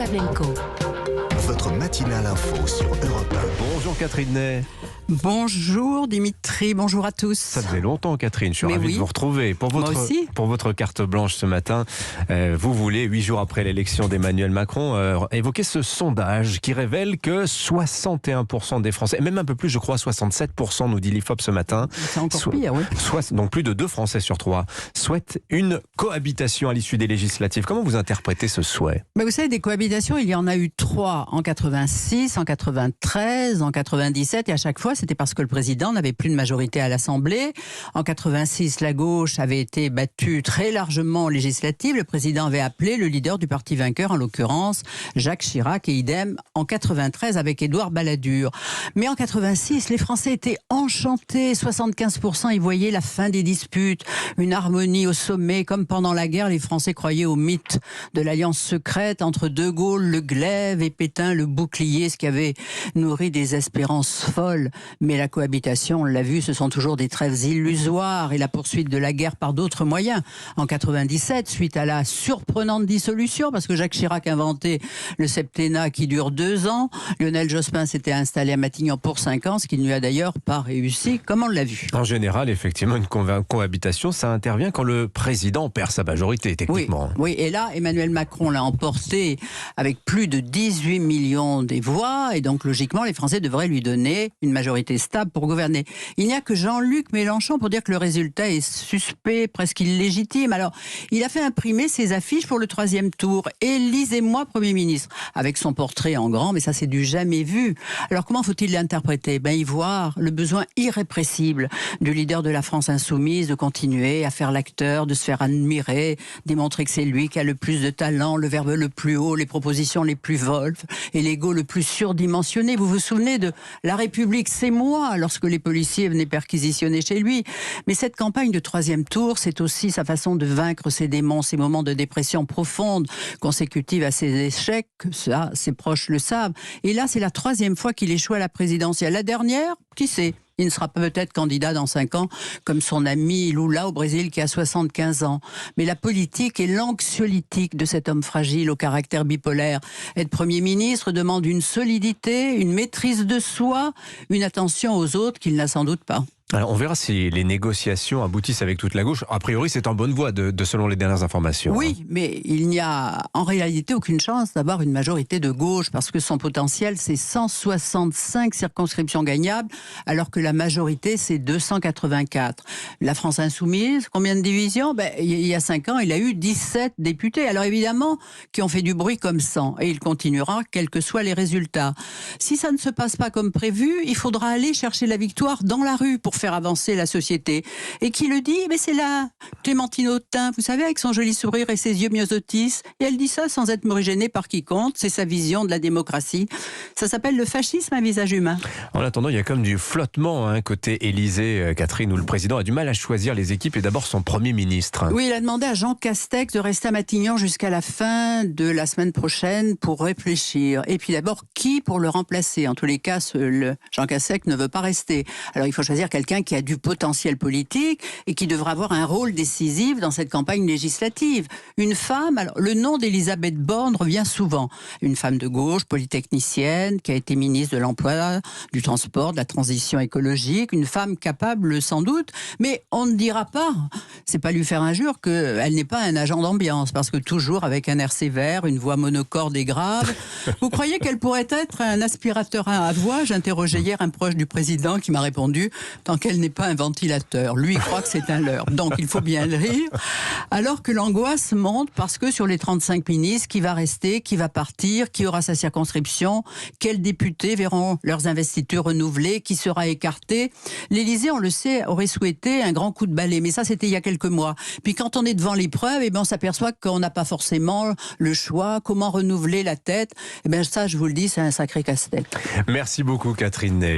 Pavlenko. Votre matinale info sur Europe 1. Bonjour Catherine Ney. Bonjour Dimitri, bonjour à tous. Ça faisait longtemps Catherine, je suis ravi de vous retrouver. Pour votre carte blanche ce matin, vous voulez, 8 jours après l'élection d'Emmanuel Macron, évoquer ce sondage qui révèle que 61% des Français, et même un peu plus je crois, 67% nous dit l'IFOP ce matin. C'est encore pire, oui. Donc plus de 2 Français sur 3 souhaitent une cohabitation à l'issue des législatives. Comment vous interprétez ce souhait ? Vous savez, des cohabitations, il y en a eu 3 en 86, en 93, en 97 et à chaque fois c'était parce que le président n'avait plus de majorité à l'Assemblée. En 86, la gauche avait été battue très largement en législative. Le président avait appelé le leader du parti vainqueur, en l'occurrence Jacques Chirac, et idem en 93 avec Édouard Balladur. Mais en 86, les Français étaient enchantés. 75% y voyaient la fin des disputes, une harmonie au sommet. Comme pendant la guerre, les Français croyaient au mythe de l'alliance secrète entre De Gaulle, le glaive, et Pétain, le bouclier, ce qui avait nourri des espérances folles. Mais la cohabitation, on l'a vu, ce sont toujours des trêves illusoires et la poursuite de la guerre par d'autres moyens. En 97, suite à la surprenante dissolution, parce que Jacques Chirac a inventé le septennat qui dure 2 ans, Lionel Jospin s'était installé à Matignon pour 5 ans, ce qui ne lui a d'ailleurs pas réussi, comme on l'a vu. En général, effectivement, une cohabitation, ça intervient quand le président perd sa majorité, techniquement. Oui, et là, Emmanuel Macron l'a emporté avec plus de 18 millions des voix, et donc logiquement, les Français devraient lui donner une majorité stable pour gouverner. Il n'y a que Jean-Luc Mélenchon pour dire que le résultat est suspect, presque illégitime. Alors, il a fait imprimer ses affiches pour le 3e tour. Élisez-moi Premier ministre, avec son portrait en grand, mais ça c'est du jamais vu. Alors, comment faut-il l'interpréter ? Y voir le besoin irrépressible du leader de la France insoumise de continuer à faire l'acteur, de se faire admirer, démontrer que c'est lui qui a le plus de talent, le verbe le plus haut, les propositions les plus volves et l'ego le plus surdimensionné. Vous vous souvenez de La République, c'est moi, lorsque les policiers venaient perquisitionner chez lui. Mais cette campagne de 3e tour, c'est aussi sa façon de vaincre ses démons, ses moments de dépression profonde, consécutive à ses échecs, ça, ses proches le savent. Et là, c'est la 3e fois qu'il échoue à la présidentielle. La dernière, qui sait ? Il ne sera peut-être candidat dans 5 ans, comme son ami Lula au Brésil qui a 75 ans. Mais la politique est l'anxiolytique de cet homme fragile au caractère bipolaire. Être Premier ministre demande une solidité, une maîtrise de soi, une attention aux autres qu'il n'a sans doute pas. Alors on verra si les négociations aboutissent avec toute la gauche. A priori, c'est en bonne voie, selon les dernières informations. Oui, mais il n'y a en réalité aucune chance d'avoir une majorité de gauche, parce que son potentiel, c'est 165 circonscriptions gagnables, alors que la majorité, c'est 284. La France insoumise, combien de divisions ? Il y a 5 ans, il a eu 17 députés. Alors évidemment, qui ont fait du bruit comme 100. Et il continuera, quels que soient les résultats. Si ça ne se passe pas comme prévu, il faudra aller chercher la victoire dans la rue pour faire avancer la société. Et qui le dit ? C'est la Clémentine Autain, vous savez, avec son joli sourire et ses yeux myosotis. Et elle dit ça sans être morigénée par quiconque. C'est sa vision de la démocratie. Ça s'appelle le fascisme à visage humain. En attendant, il y a comme du flottement côté Élysée, Catherine, où le président a du mal à choisir les équipes et d'abord son Premier ministre. Oui, il a demandé à Jean Castex de rester à Matignon jusqu'à la fin de la semaine prochaine pour réfléchir. Et puis d'abord, qui pour le remplacer ? En tous les cas, Jean Castex ne veut pas rester. Alors il faut choisir quelqu'un qui a du potentiel politique et qui devra avoir un rôle décisif dans cette campagne législative. Une femme, alors le nom d'Elisabeth Borne revient souvent. Une femme de gauche, polytechnicienne, qui a été ministre de l'Emploi, du Transport, de la Transition écologique. Une femme capable sans doute, mais on ne dira pas, c'est pas lui faire injure, qu'elle n'est pas un agent d'ambiance, parce que toujours avec un air sévère, une voix monocorde et grave. Vous croyez qu'elle pourrait être un aspirateur à voix ? J'interrogeais hier un proche du président qui m'a répondu tant qu'elle n'est pas un ventilateur. Lui, il croit que c'est un leurre. Donc, il faut bien le rire. Alors que l'angoisse monte parce que sur les 35 ministres, qui va rester, qui va partir, qui aura sa circonscription, quels députés verront leurs investitures renouvelées, qui sera écarté. L'Élysée, on le sait, aurait souhaité un grand coup de balai. Mais ça, c'était il y a quelques mois. Puis quand on est devant l'épreuve, on s'aperçoit qu'on n'a pas forcément le choix. Comment renouveler la tête ? Ça, je vous le dis, c'est un sacré casse-tête. Merci beaucoup, Catherine Ney.